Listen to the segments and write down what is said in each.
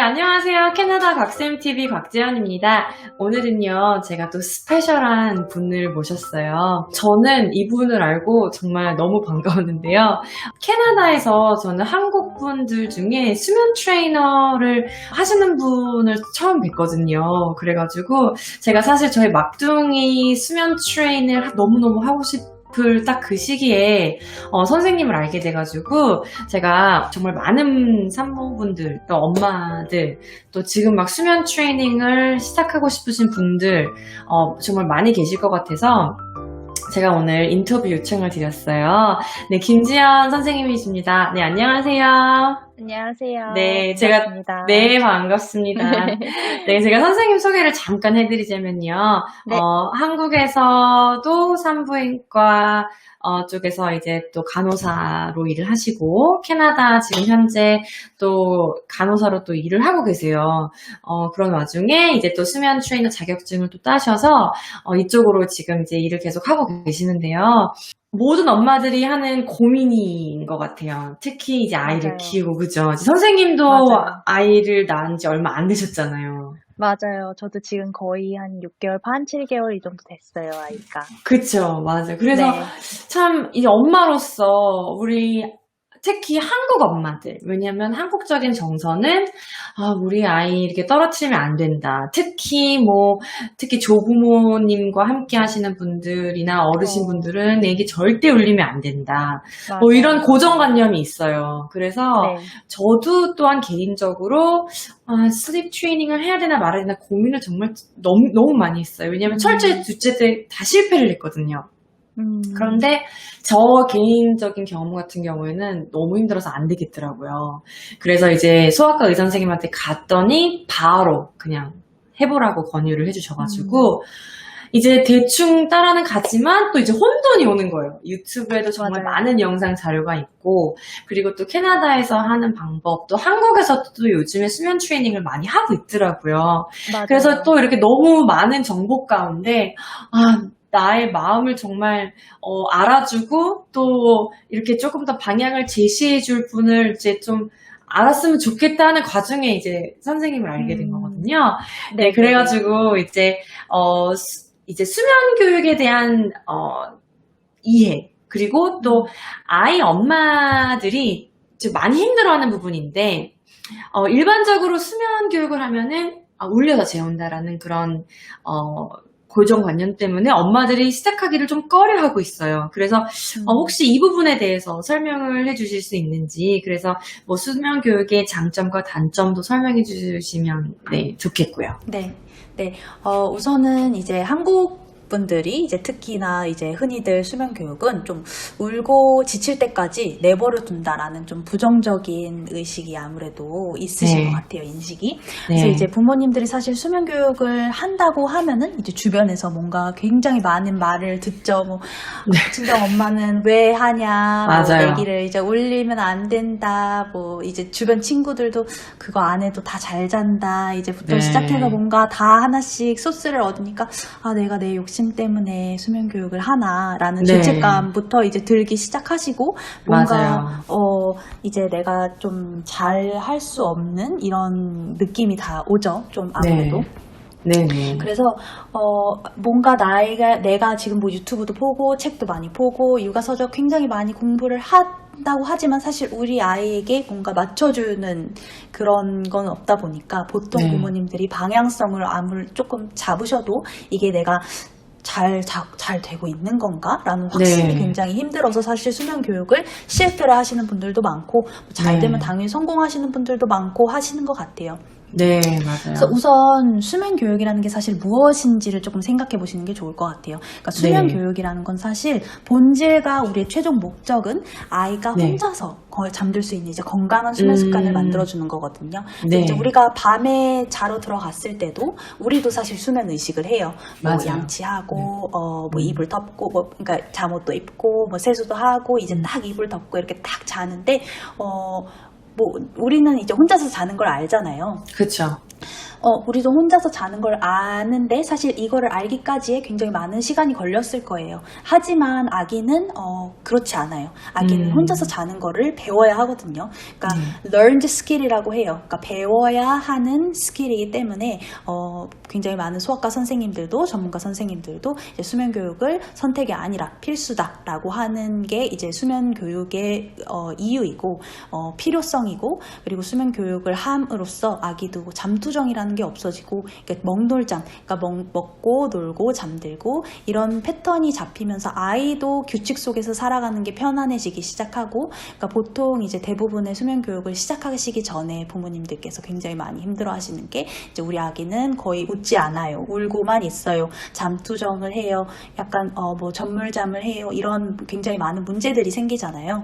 안녕하세요. 캐나다 곽쌤TV 곽재현입니다. 오늘은요, 제가 또 스페셜한 분을 모셨어요. 저는 이분을 알고 정말 너무 반가웠는데요. 캐나다에서 저는 한국 분들 중에 수면 트레이너를 하시는 분을 처음 뵀거든요. 그래가지고 제가 사실 저희 막둥이 수면 트레이닝을 너무너무 하고 딱 그 시기에 선생님을 알게 돼가지고 제가 정말 많은 산모분들 또 엄마들 또 지금 막 수면 트레이닝을 시작하고 싶으신 분들 정말 많이 계실 것 같아서 제가 오늘 인터뷰 요청을 드렸어요. 네, 김지연 선생님이십니다. 네, 안녕하세요. 안녕하세요. 네, 반갑습니다. 네, 반갑습니다. 네, 제가 선생님 소개를 잠깐 해드리자면요. 네. 한국에서도 산부인과 쪽에서 이제 또 간호사로 일을 하시고, 캐나다 지금 현재 또 간호사로 또 일을 하고 계세요. 그런 와중에 이제 또 수면 트레이너 자격증을 또 따셔서, 이쪽으로 지금 이제 일을 계속 하고 계시는데요. 모든 엄마들이 하는 고민인 것 같아요. 특히 이제 아이를 맞아요. 키우고, 그죠? 선생님도 맞아요. 아이를 낳은 지 얼마 안 되셨잖아요. 맞아요. 저도 지금 거의 한 6개월 반, 7개월 이 정도 됐어요, 아이가. 그쵸, 맞아요. 그래서 네. 참, 이 엄마로서 우리 특히 한국 엄마들, 왜냐면 한국적인 정서는 우리 아이 이렇게 떨어뜨리면 안 된다. 특히 조부모님과 함께 하시는 분들이나 어르신분들은 애기 절대 울리면 안 된다. 맞아요. 이런 고정관념이 있어요. 그래서 네. 저도 또한 개인적으로 슬립 트레이닝을 해야 되나 말아야 되나 고민을 정말 너무 많이 했어요. 왜냐면 첫째, 둘째 때 다 실패를 했거든요. 그런데 저 개인적인 경험 같은 경우에는 너무 힘들어서 안 되겠더라고요. 그래서 이제 소아과 의사 선생님한테 갔더니 바로 그냥 해보라고 권유를 해주셔가지고 이제 대충 따라는 가지만 또 이제 혼돈이 오는 거예요. 유튜브에도 정말 맞아요. 많은 영상 자료가 있고 그리고 또 캐나다에서 하는 방법 또 한국에서도 또 요즘에 수면 트레이닝을 많이 하고 있더라고요. 맞아요. 그래서 또 이렇게 너무 많은 정보 가운데 나의 마음을 정말 알아주고 또 이렇게 조금 더 방향을 제시해 줄 분을 이제 좀 알았으면 좋겠다는 과정에 이제 선생님을 알게 된 거거든요. 네, 그래가지고 이제 수면 교육에 대한 이해 그리고 또 아이 엄마들이 이제 많이 힘들어하는 부분인데 일반적으로 수면 교육을 하면은 울려서 재운다라는 그런 고정관념 때문에 엄마들이 시작하기를 좀 꺼려하고 있어요. 그래서 혹시 이 부분에 대해서 설명을 해주실 수 있는지 그래서 뭐 수면 교육의 장점과 단점도 설명해 주시면 네, 좋겠고요. 네. 우선은 이제 한국 분들이 이제 특히나 이제 흔히들 수면 교육은 좀 울고 지칠 때까지 내버려 둔다라는 좀 부정적인 의식이 아무래도 있으신 것 같아요, 인식이. 그래서 이제 부모님들이 사실 수면 교육을 한다고 하면은 이제 주변에서 뭔가 굉장히 많은 말을 듣죠. 뭐, 친정 엄마는 왜 하냐, 뭐, 애기를 이제 울리면 안 된다, 뭐, 이제 주변 친구들도 그거 안 해도 다 잘 잔다, 이제부터 시작해서 뭔가 다 하나씩 소스를 얻으니까, 내가 내 욕심 때문에 수면 교육을 하나라는 죄책감부터 이제 들기 시작하시고 뭔가 이제 내가 좀 잘 할 수 없는 이런 느낌이 다 오죠. 좀 아무래도. 그래서 뭔가 내가 지금 뭐 유튜브도 보고 책도 많이 보고 육아서적 굉장히 많이 공부를 한다고 하지만 사실 우리 아이에게 뭔가 맞춰주는 그런 건 없다 보니까 보통 부모님들이 방향성을 조금 잡으셔도 이게 내가 잘 되고 있는 건가? 라는 확신이 굉장히 힘들어서 사실 수면 교육을 실패를 하시는 분들도 많고 잘 되면 당연히 성공하시는 분들도 많고 하시는 것 같아요. 네, 맞아요. 그래서 우선 수면 교육이라는 게 사실 무엇인지를 조금 생각해 보시는 게 좋을 것 같아요. 그러니까 수면 교육이라는 건 사실 본질과 우리의 최종 목적은 아이가 혼자서 잠들 수 있는 이제 건강한 수면 습관을 만들어주는 거거든요. 이제 우리가 밤에 자러 들어갔을 때도 우리도 사실 수면 의식을 해요. 뭐 양치하고 뭐 이불 덮고 그러니까 잠옷도 입고 뭐 세수도 하고 이제 딱 이불 덮고 이렇게 딱 자는데 뭐 우리는 이제 혼자서 자는 걸 알잖아요. 그렇죠. 우리도 혼자서 자는 걸 아는데 사실 이거를 알기까지에 굉장히 많은 시간이 걸렸을 거예요. 하지만 아기는 그렇지 않아요. 아기는 혼자서 자는 거를 배워야 하거든요. 그러니까 learned skill이라고 해요. 그러니까 배워야 하는 스킬이기 때문에 굉장히 많은 소아과 선생님들도 전문가 선생님들도 이제 수면 교육을 선택이 아니라 필수다라고 하는 게 이제 수면 교육의 이유이고 필요성이고, 그리고 수면 교육을 함으로써 아기도 잠투정이라는 게 없어지고, 그러니까 먹놀잠, 그러니까 먹고 놀고 잠들고 이런 패턴이 잡히면서 아이도 규칙 속에서 살아가는 게 편안해지기 시작하고, 그러니까 보통 이제 대부분의 수면 교육을 시작하시기 전에 부모님들께서 굉장히 많이 힘들어하시는 게 이제 우리 아기는 거의 웃지 않아요, 울고만 있어요, 잠투정을 해요, 약간 뭐 전물잠을 해요, 이런 굉장히 많은 문제들이 생기잖아요.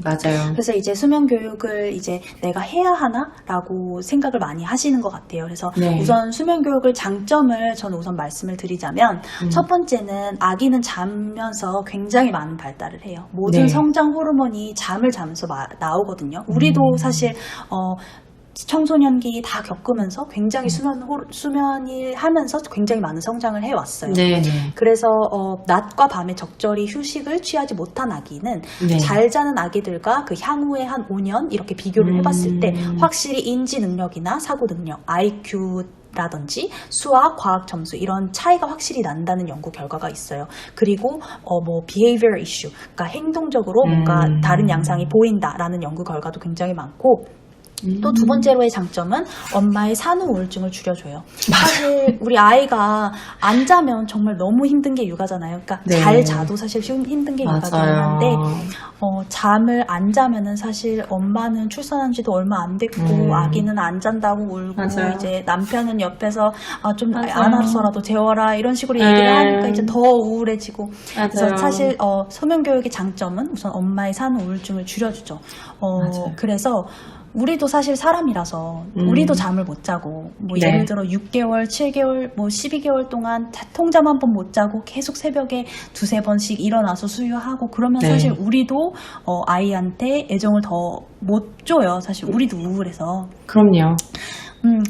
맞아요. 그래서 이제 수면 교육을 이제 내가 해야 하나라고 생각을 많이 하시는 것 같아요. 그래서 네. 우선 수면 교육을 장점을 저는 우선 말씀을 드리자면, 첫 번째는 아기는 자면서 굉장히 많은 발달을 해요. 모든 네. 성장 호르몬이 잠을 자면서 나오거든요. 우리도 사실 청소년기 다 겪으면서 굉장히 수면을 하면서 굉장히 많은 성장을 해왔어요. 네네. 그래서 낮과 밤에 적절히 휴식을 취하지 못한 아기는 네. 잘 자는 아기들과 그 향후에 한 5년 이렇게 비교를 해봤을 때 확실히 인지 능력이나 사고 능력, IQ 라든지 수학, 과학 점수 이런 차이가 확실히 난다는 연구 결과가 있어요. 그리고 뭐 behavior issue, 그러니까 행동적으로 뭔가 다른 양상이 보인다라는 연구 결과도 굉장히 많고, 또 두 번째로의 장점은 엄마의 산후 우울증을 줄여줘요. 사실 우리 아이가 안 자면 정말 너무 힘든 게 육아잖아요. 그러니까 네. 잘 자도 사실 힘든 게 육아긴 한데 잠을 안 자면은 사실 엄마는 출산한 지도 얼마 안 됐고 아기는 안 잔다고 울고, 맞아요. 이제 남편은 옆에서 좀 맞아요. 안아서라도 재워라 이런 식으로 얘기를 하니까 이제 더 우울해지고. 그래서 맞아요. 사실 소면 교육의 장점은 우선 엄마의 산후 우울증을 줄여주죠. 맞아요. 그래서 우리도 사실 사람이라서 우리도 잠을 못 자고, 뭐 네. 예를 들어 6개월, 7개월, 뭐 12개월 동안 통잠 한 번 못 자고 계속 새벽에 두세 번씩 일어나서 수유하고 그러면 네. 사실 우리도 아이한테 애정을 더 못 줘요. 사실 우리도 우울해서. 그럼요.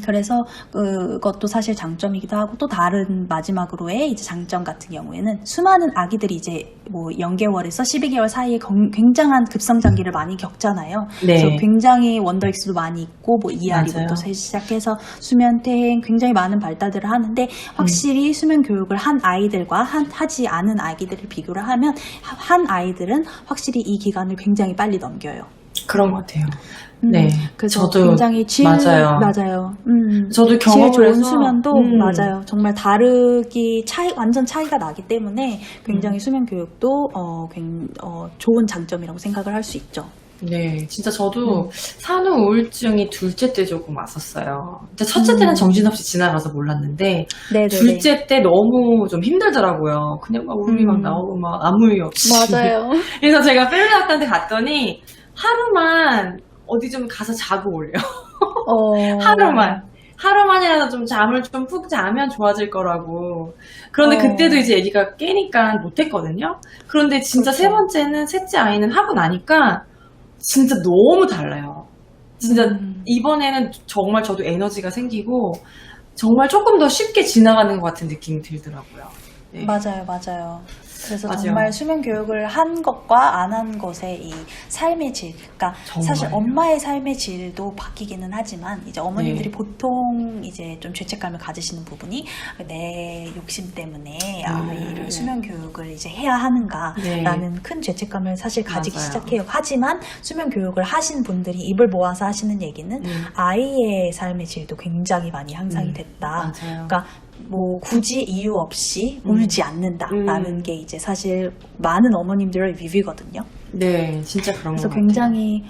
그래서 그것도 사실 장점이기도 하고, 또 다른 마지막으로의 이제 장점 같은 경우에는 수많은 아기들이 이제 뭐 0개월에서 12개월 사이에 굉장한 급성장기를 많이 겪잖아요. 네. 그래서 굉장히 원더익스도 많이 있고, 뭐 이아리부터 맞아요. 시작해서 수면탱 굉장히 많은 발달들을 하는데, 확실히 수면 교육을 한 아이들과 하지 않은 아기들을 비교를 하면 한 아이들은 확실히 이 기간을 굉장히 빨리 넘겨요. 그런 것 같아요. 네. 그래서 저도 굉장히 맞아요. 맞아요. 저도 질 경험을 좋은 해서 수면도 맞아요. 정말 완전 차이가 나기 때문에 굉장히 수면 교육도 좋은 장점이라고 생각을 할 수 있죠. 네, 진짜 저도 산후 우울증이 둘째 때 조금 왔었어요. 근데 첫째 때는 정신없이 지나가서 몰랐는데 네네네. 둘째 때 너무 좀 힘들더라고요. 그냥 막 울음이 막 나오고 막 아무 이유 없이. 맞아요. 그래서 제가 패밀리 닥터한테 갔더니 하루만 어디 좀 가서 자고 올려. 하루만이라도 좀 잠을 좀 푹 자면 좋아질 거라고. 그런데 그때도 이제 아기가 깨니까 못했거든요. 그런데 진짜 그렇죠. 세 번째는 셋째 아이는 하고 나니까 진짜 너무 달라요. 진짜 이번에는 정말 저도 에너지가 생기고 정말 조금 더 쉽게 지나가는 것 같은 느낌이 들더라고요. 네. 맞아요. 그래서 맞아요. 정말 수면 교육을 한 것과 안 한 것의 이 삶의 질, 그러니까 정말요. 사실 엄마의 삶의 질도 바뀌기는 하지만 이제 어머님들이 네. 보통 이제 좀 죄책감을 가지시는 부분이 내 욕심 때문에 아이를 수면 교육을 이제 해야 하는가라는 큰 죄책감을 사실 가지기 맞아요. 시작해요. 하지만 수면 교육을 하신 분들이 입을 모아서 하시는 얘기는 아이의 삶의 질도 굉장히 많이 향상이 됐다. 맞아요. 그러니까 뭐 굳이 이유 없이 울지 않는다라는 게 이제 사실 많은 어머님들의 리뷰거든요. 네, 진짜 그런 그래서 것 굉장히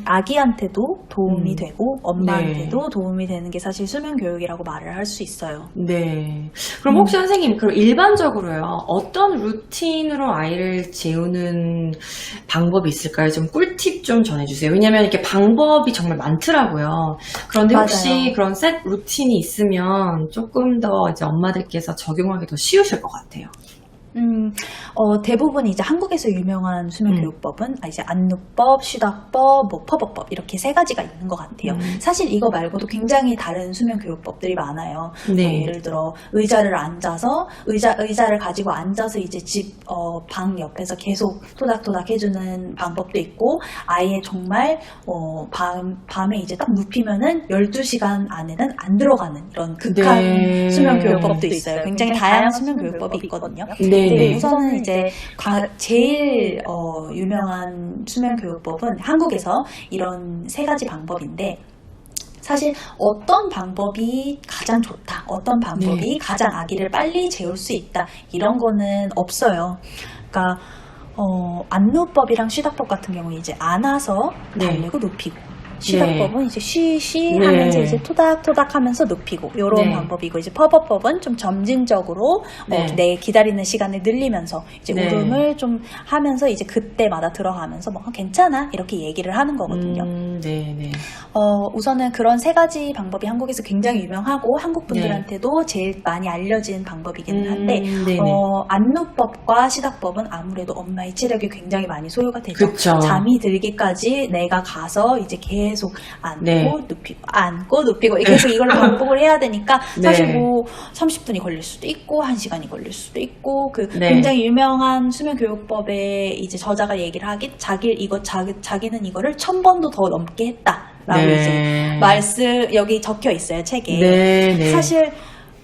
아기한테도 도움이 되고 엄마한테도 네. 도움이 되는 게 사실 수면 교육이라고 말을 할 수 있어요. 네. 그럼 혹시 선생님, 그럼 일반적으로요, 어떤 루틴으로 아이를 재우는 방법이 있을까요? 좀 꿀팁 좀 전해주세요. 왜냐면 이렇게 방법이 정말 많더라고요. 그런데 혹시 맞아요. 그런 셋 루틴이 있으면 조금 더 이제 엄마들께서 적용하기 더 쉬우실 것 같아요. 대부분 이제 한국에서 유명한 수면교육법은 이제 안누법, 쉬다법, 뭐 퍼버법 이렇게 세 가지가 있는 것 같아요. 사실 이거 말고도 굉장히 다른 수면교육법들이 많아요. 네. 뭐 예를 들어 의자를 앉아서 의자를 가지고 앉아서 이제 방 옆에서 계속 토닥토닥 해주는 방법도 있고, 아예 정말 밤에 이제 딱 눕히면은 12시간 안에는 안 들어가는 이런 극한 네. 수면교육법도 있어요. 굉장히 다양한 수면교육법이 있거든요. 네. 네, 우선은 이제 제일 유명한 수면교육법은 한국에서 이런 세 가지 방법인데, 사실 어떤 방법이 가장 좋다, 어떤 방법이 가장 아기를 빨리 재울 수 있다, 이런 거는 없어요. 그러니까 안누법이랑 쉬다법 같은 경우는 이제 안아서 달래고 눕히고, 쉬다법은 이제 쉬쉬 하면서 이제 토닥토닥 하면서 눕히고, 요런 방법이고, 이제 퍼버법은 좀 점진적으로 내 기다리는 시간을 늘리면서 이제 울음을 좀 하면서 이제 그때마다 들어가면서 뭐 괜찮아 이렇게 얘기를 하는 거거든요. 우선은 그런 세 가지 방법이 한국에서 굉장히 유명하고 한국 분들한테도 제일 많이 알려진 방법이기는 한데, 안누법과 쉬다법은 아무래도 엄마의 체력이 굉장히 많이 소요가 되죠. 그쵸. 잠이 들기까지 내가 가서 이제 계속 안고 눕히고 안고 눕히고 계속 이걸 반복을 해야 되니까 사실 뭐 30분이 걸릴 수도 있고 1시간이 걸릴 수도 있고, 굉장히 유명한 수면교육법에 이제 저자가 얘기를 하기, 자기는 이거를 1000번도 더 넘게 했다라고 이제 여기 적혀 있어요, 책에. 사실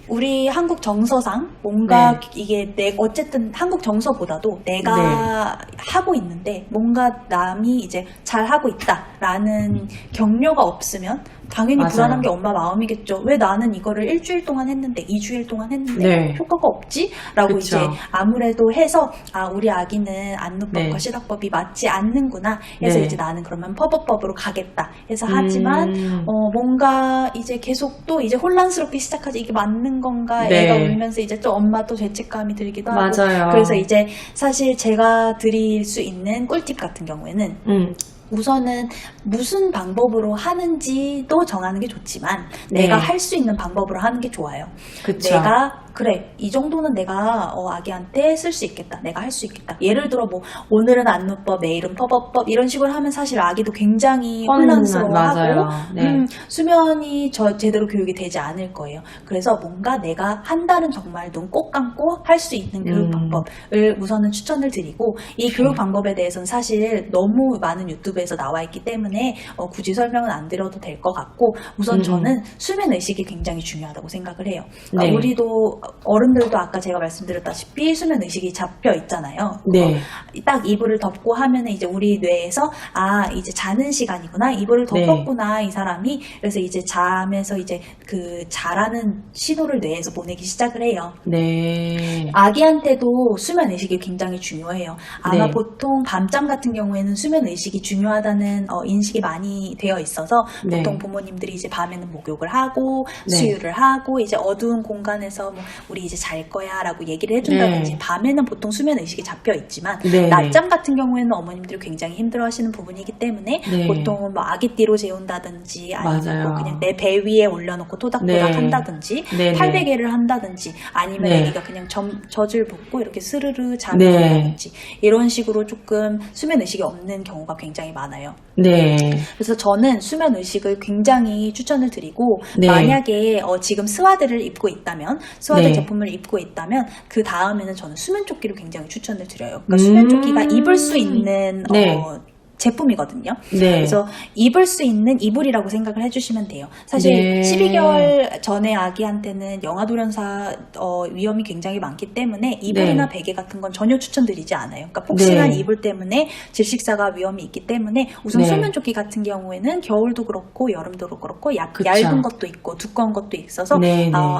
우리 한국 정서상 뭔가 이게 어쨌든 한국 정서보다도 내가 하고 있는데 뭔가 남이 이제 잘 하고 있다라는 격려가 없으면 당연히 불안한 게 엄마 마음이겠죠. 왜 나는 이거를 일주일 동안 했는데 2주일 동안 했는데 효과가 없지? 라고 이제 아무래도 해서 우리 아기는 안누법과 쉬다법이 맞지 않는구나 해서 이제 나는 그러면 퍼버법으로 가겠다 해서 하지만 뭔가 이제 계속 또 이제 혼란스럽게 시작하지, 이게 맞는 건가? 애가 울면서 이제 또 엄마 또 죄책감이 들기도 하고. 그래서 이제 사실 제가 드릴 수 있는 꿀팁 같은 경우에는 우선은 무슨 방법으로 하는지도 정하는 게 좋지만 내가 할 수 있는 방법으로 하는 게 좋아요. 내가 그래, 이 정도는 내가 아기한테 쓸 수 있겠다, 내가 할 수 있겠다. 예를 들어 뭐 오늘은 안누법, 내일은 퍼버법 이런 식으로 하면 사실 아기도 굉장히 혼란스러워하고 수면이 제대로 교육이 되지 않을 거예요. 그래서 뭔가 내가 한 달은 정말 눈 꼭 감고 할 수 있는 교육 방법을 우선은 추천을 드리고, 이 교육 방법에 대해서는 사실 너무 많은 유튜브에서 나와 있기 때문에 굳이 설명은 안 드려도 될 것 같고, 우선 저는 수면 의식이 굉장히 중요하다고 생각을 해요. 그러니까 우리도 어른들도 아까 제가 말씀드렸다시피 수면 의식이 잡혀 있잖아요. 딱 이불을 덮고 하면은 이제 우리 뇌에서 이제 자는 시간이구나, 이불을 덮었구나 이 사람이. 그래서 이제 잠에서 이제 그 자라는 신호를 뇌에서 보내기 시작을 해요. 아기한테도 수면 의식이 굉장히 중요해요. 아마 보통 밤잠 같은 경우에는 수면 의식이 중요하다는 인식이 많이 되어 있어서 보통 부모님들이 이제 밤에는 목욕을 하고 수유를 하고 이제 어두운 공간에서 뭐 우리 이제 잘 거야 라고 얘기를 해준다든지, 밤에는 보통 수면 의식이 잡혀 있지만 낮잠 같은 경우에는 어머님들이 굉장히 힘들어 하시는 부분이기 때문에 보통은 뭐 아기띠로 재운다든지 아니면 뭐 그냥 내 배 위에 올려놓고 토닥토닥 한다든지 팔베개를 한다든지 아니면 아기가 그냥 젖을 붓고 이렇게 스르르 잠이 들다든지 이런 식으로 조금 수면 의식이 없는 경우가 굉장히 많아요. 그래서 저는 수면 의식을 굉장히 추천을 드리고, 만약에 지금 스와드를 입고 있다면, 스와드 제품을 입고 있다면 그 다음에는 저는 수면 조끼를 굉장히 추천을 드려요. 그러니까 수면 조끼가 입을 수 있는 제품이거든요. 그래서 입을 수 있는 이불이라고 생각을 해주시면 돼요. 사실 12개월 전에 아기한테는 영아돌연사 위험이 굉장히 많기 때문에 이불이나 베개 같은 건 전혀 추천드리지 않아요. 그러니까 폭신한 이불 때문에 질식사가 위험이 있기 때문에 우선 수면조끼 같은 경우에는 겨울도 그렇고 여름도 그렇고 얇은 것도 있고 두꺼운 것도 있어서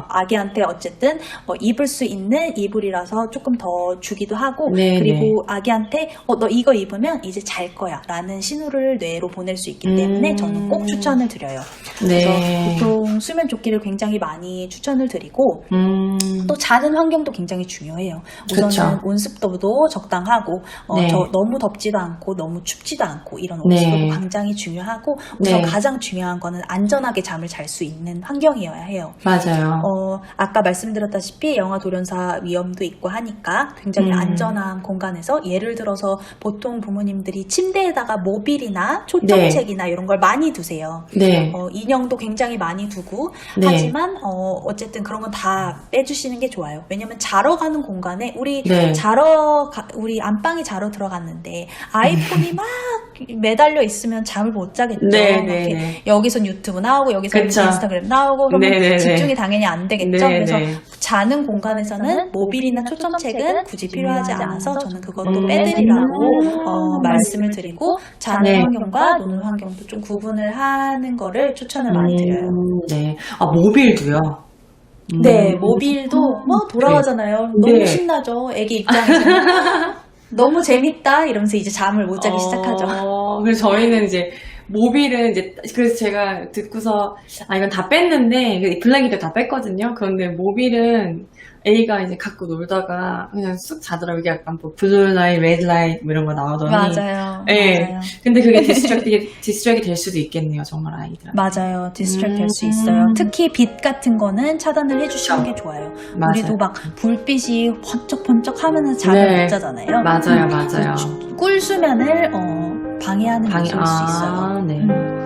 아기한테 어쨌든 입을 수 있는 이불이라서 조금 더 주기도 하고, 그리고 아기한테 너 이거 입으면 이제 잘 거야 라는 신호를 뇌로 보낼 수 있기 때문에 저는 꼭 추천을 드려요. 그래서 보통 수면 조끼를 굉장히 많이 추천을 드리고, 또 자는 환경도 굉장히 중요해요. 우선은 그쵸. 온습도도 적당하고 네. 너무 덥지도 않고 너무 춥지도 않고 이런 온습도도 네. 굉장히 중요하고 우선 네. 가장 중요한 거는 안전하게 잠을 잘 수 있는 환경이어야 해요. 맞아요. 아까 말씀드렸다시피 영아 돌연사 위험도 있고 하니까 굉장히 안전한 공간에서 예를 들어서 보통 부모님들이 침대에다가 모빌이나 초점책이나 이런 걸 많이 두세요. 네. 인형도 굉장히 많이 두고 네. 하지만 어쨌든 그런 건 다 빼주시는 게 좋아요. 왜냐면 자러 가는 공간에 우리 네. 우리 안방에 자러 들어갔는데 아이폰이 막 매달려 있으면 잠을 못 자겠죠. 네, 막 네, 이렇게 네. 여기선 유튜브 나오고 여기서 그쵸. 인스타그램 나오고 그러면 네, 네, 네. 집중이 당연히 안 되겠죠. 네, 그래서 네. 자는 공간에서는 모빌이나 초점책은 굳이 필요하지 않아서 저는 그것도 음. 빼드리라고 말씀을 드리고 자는 네. 환경과 노는 환경도 좀 구분을 하는 거를 추천을 많이 드려요. 네. 아, 모빌도요? 네, 모빌도 막 돌아가잖아요. 너무 네. 신나죠. 애기 입장에서. 너무 재밌다 이러면서 이제 잠을 못 자기 시작하죠. 그래서 저희는 이제 모빌은 이제 그래서 제가 듣고서 이건 다 뺐는데 블랭이들 다 뺐거든요. 그런데 모빌은 A가 이제 갖고 놀다가 그냥 쑥 자더라고요. 이게 약간 뭐 블루라이트, 레드라이트 뭐 이런 거 나오더니 맞아요. 네. 맞아요. 근데 그게 디스트랙이 될 수도 있겠네요. 정말 아이들. 맞아요. 디스트랙 될 수 있어요. 특히 빛 같은 거는 차단을 해주시는 게 좋아요. 맞아요. 우리도 막 불빛이 번쩍번쩍 하면서 잠을 네. 못 자잖아요. 맞아요. 맞아요. 꿀수면을 방해하는 요소일 수 있어요. 네.